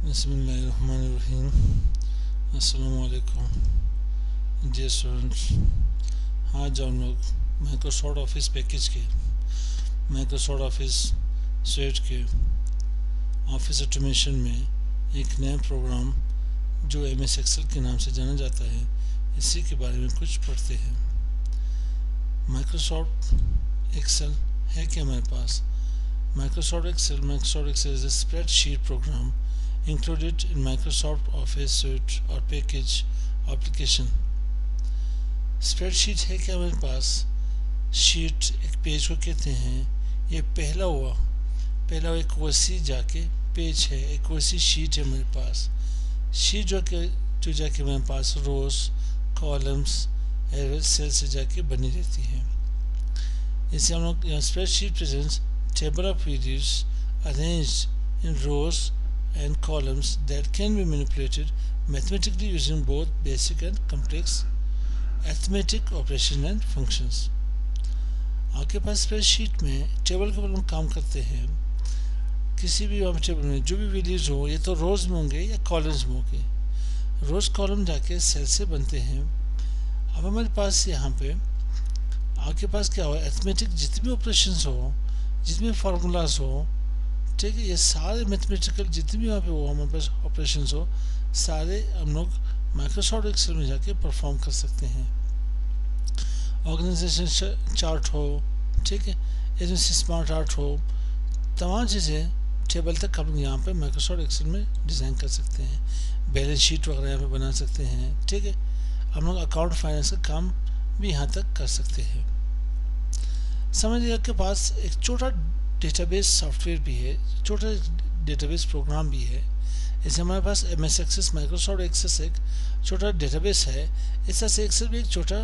बिस्मिल्लाहिर्रहमानिर्रहीम। अस्सलाम वालेकुम डियर स्टूडेंट्स। आज हम लोग माइक्रोसॉफ्ट ऑफिस पैकेज के माइक्रोसॉफ्ट ऑफिस स्यूट के ऑफिस ऑटोमेशन में एक नया प्रोग्राम जो एमएस एक्सेल के नाम से जाना जाता है, इसी के बारे में कुछ पढ़ते हैं। माइक्रोसॉफ्ट एक्सेल है क्या हमारे पास? Microsoft Excel is a spreadsheet program included in Microsoft Office suite or package application. Spreadsheet है क्या हमारे पास? शीट एक पेज को कहते हैं। ये पहला एक वसी जाके पेज है, एक वसी शीट है मेरे पास। शीट जो जाके मेरे पास रोज कॉलम्स सेल से जाके बनी रहती है। इसे हम लोग spreadsheet presents table of values arranged in rows and columns that can be manipulated mathematically using both basic and complex arithmetic operations and functions. आपके पास स्प्रेडशीट में टेबल के ऊपर हम काम करते हैं। किसी भी टेबल में जो भी वैल्यूज हो, ये तो रोज में होंगे या कॉलम्स में होंगे। रोज कॉलम जाके सेल से बनते हैं। अब हमारे पास यहाँ पे आपके पास क्या हो, अरिथमेटिक जितने भी ऑपरेशंस हो, जितने फार्मूलाज हो, ठीक है, ये सारे मैथमेटिकल जितने भी वहाँ पे हो हमारे पास ऑपरेशंस हो, सारे हम लोग माइक्रोसॉफ्ट एक्सेल में जाके परफॉर्म कर सकते हैं। ऑर्गेनाइजेशन चार्ट हो, ठीक है, इसमें स्मार्ट आर्ट हो, तमाम चीज़ें टेबल तक हम लोग यहाँ पे माइक्रोसॉफ्ट एक्सेल में डिज़ाइन कर सकते हैं। बैलेंस शीट वगैरह यहाँ पे बना सकते हैं, ठीक है। हम लोग अकाउंट फाइनेंस का काम भी यहाँ तक कर सकते हैं। समझिए आपके पास एक छोटा डेटाबेस सॉफ्टवेयर भी है, छोटा डेटाबेस प्रोग्राम भी है। जैसे हमारे पास एमएस एक्सेस माइक्रोसॉफ्ट एक्सेस एक छोटा डेटाबेस है, इस तरह से एक्सेल भी एक छोटा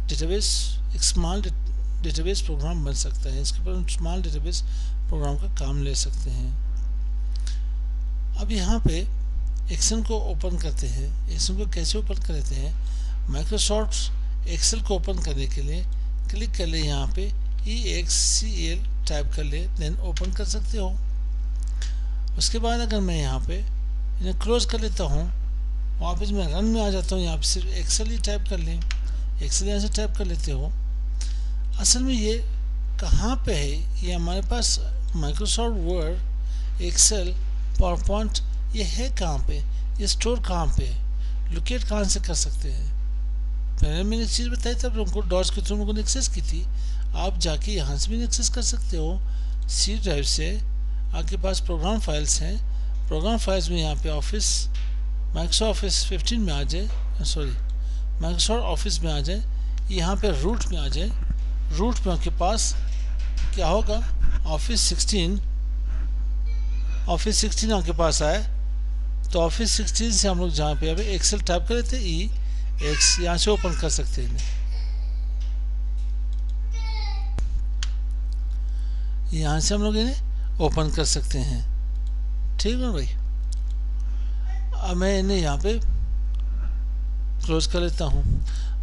डेटाबेस, एक स्मॉल डेटाबेस प्रोग्राम बन सकता है। इसके ऊपर हम स्मॉल डेटाबेस प्रोग्राम का काम ले सकते हैं। अब यहाँ पे एक्सेल को ओपन करते हैं। एक्सेल को कैसे ओपन करते हैं? माइक्रोसॉफ्ट एक्सेल को ओपन करने के लिए क्लिक कर ले, यहाँ पे EXCL टाइप कर ले, देन ओपन कर सकते हो। उसके बाद अगर मैं यहाँ पे इन्हें क्लोज कर लेता हूँ, वापस मैं रन में आ जाता हूँ। यहाँ पे सिर्फ एक्सेल ही टाइप कर लें, एक्सेल यहाँ से टाइप कर लेते हो। असल में ये कहाँ पे है? ये हमारे पास माइक्रोसॉफ्ट वर्ड, एक्सेल, पावरपॉइंट, ये है कहाँ पे? ये स्टोर कहाँ पे? लोकेट कहाँ से कर सकते हैं? पहले मैंने एक चीज़ बताई था, उनको डॉट्स के थ्रू उनको एक्सेस की थी। आप जाके यहाँ से भी एक्सेस कर सकते हो। सी ड्राइव से आपके पास प्रोग्राम फाइल्स हैं। प्रोग्राम फाइल्स में यहाँ पे ऑफिस, माइक्रोसॉफ्ट ऑफिस 15 में आ जाए, माइक्रोसॉफ्ट ऑफिस में आ जाए, यहाँ पे रूट में आ जाए। रूट में आपके पास क्या होगा? ऑफिस 16 आपके पास आए तो ऑफिस 16 से हम लोग जहाँ पे अभी एक्सेल टाइप कर लेते EX, यहाँ से ओपन कर सकते हैं। यहाँ से हम लोग इन्हें ओपन कर सकते हैं, ठीक है भाई। अब मैं इन्हें यहाँ पे क्लोज कर लेता हूँ।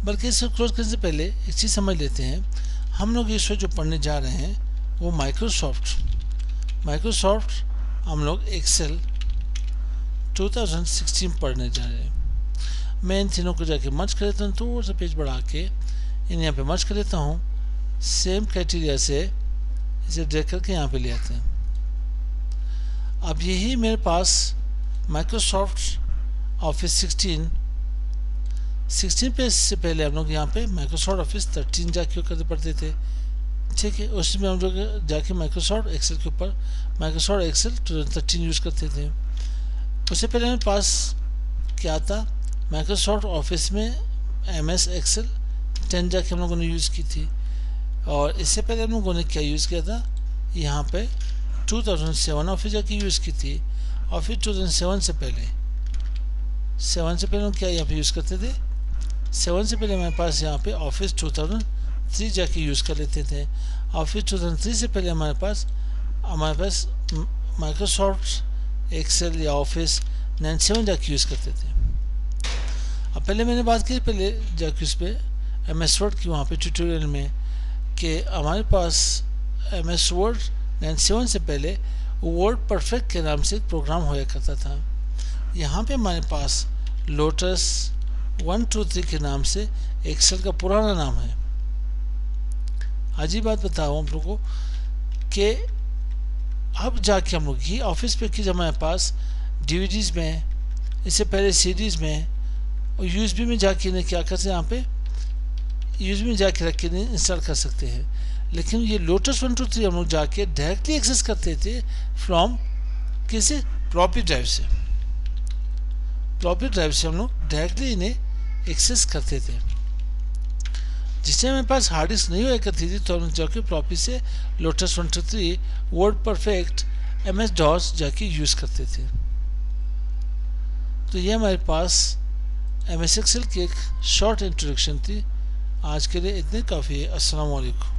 बल्कि इसे क्लोज करने से पहले एक चीज़ समझ लेते हैं। हम लोग इस वक्त जो पढ़ने जा रहे हैं वो माइक्रोसॉफ्ट हम लोग एक्सेल 2016 पढ़ने जा रहे हैं। मैं इन तीनों को जाके मर्ज कर लेता हूँ, थोड़ा सा पेज बढ़ा के इन्हें यहाँ पे मर्ज कर लेता हूँ। सेम क्राइटेरिया से इसे ड्रैग करके यहाँ पे ले आते हैं। अब यही मेरे पास माइक्रोसॉफ्ट ऑफिस 16 पे से पहले हम लोग यहाँ पे माइक्रोसॉफ्ट ऑफिस 13 जाके करते पढ़ते थे, ठीक है। उसमें हम लोग जाके माइक्रोसॉफ्ट एक्सेल के ऊपर माइक्रोसॉफ्ट एक्सेल 13 यूज़ करते थे। उससे पहले मेरे पास क्या था? माइक्रोसॉफ्ट ऑफिस में MS एक्सेल 10 जाके हम लोगों ने यूज़ की थी। और इससे पहले हम लोगों ने क्या यूज़ किया था? यहाँ पे 2007 ऑफिस जाके यूज़ की थी। और फिर 2007 से पहले हम क्या यहाँ पे यूज़ करते थे? 7 से पहले हमारे पास यहाँ पे ऑफिस 2003 जाके यूज़ कर लेते थे। और फिर 2003 से पहले हमारे पास माइक्रोसॉफ्ट एक्सेल या ऑफिस 97 जाके यूज़ करते थे। अब पहले मैंने बात की पहले जाके उस पर MS वर्ड की, वहाँ पे ट्यूटोरियल में, कि हमारे पास MS वर्ड 97 से पहले वर्ड परफेक्ट के नाम से एक प्रोग्राम होया करता था। यहाँ पे हमारे पास लोटस 123 के नाम से एक्सेल का पुराना नाम है। आज ही बात बताऊँ आप लोगों को कि अब जाके हम लोग ही ऑफिस पे की हमारे पास डीवीडीज में, इससे पहले सीडीज में और यूएसबी में जाके इन्हें क्या करते हैं, यहाँ पे यूएसबी में जाके रख के इन्हें इंस्टॉल कर सकते हैं। लेकिन ये लोटस 123 हम लोग जाके डायरेक्टली एक्सेस करते थे फ्रॉम किसे, फ्लॉपी ड्राइव से। फ्लॉपी ड्राइव से हम लोग डायरेक्टली इन्हें एक्सेस करते थे। जिससे हमारे पास हार्ड डिस्क नहीं हुआ करती थी तो हम जाके फ्लॉपी से lotus 123 word perfect MS DOS जाके यूज़ करते थे। तो ये हमारे पास MS Excel की एक शॉर्ट इंट्रोडक्शन थी। आज के लिए इतने काफ़ी है। अस्सलाम वालेकुम।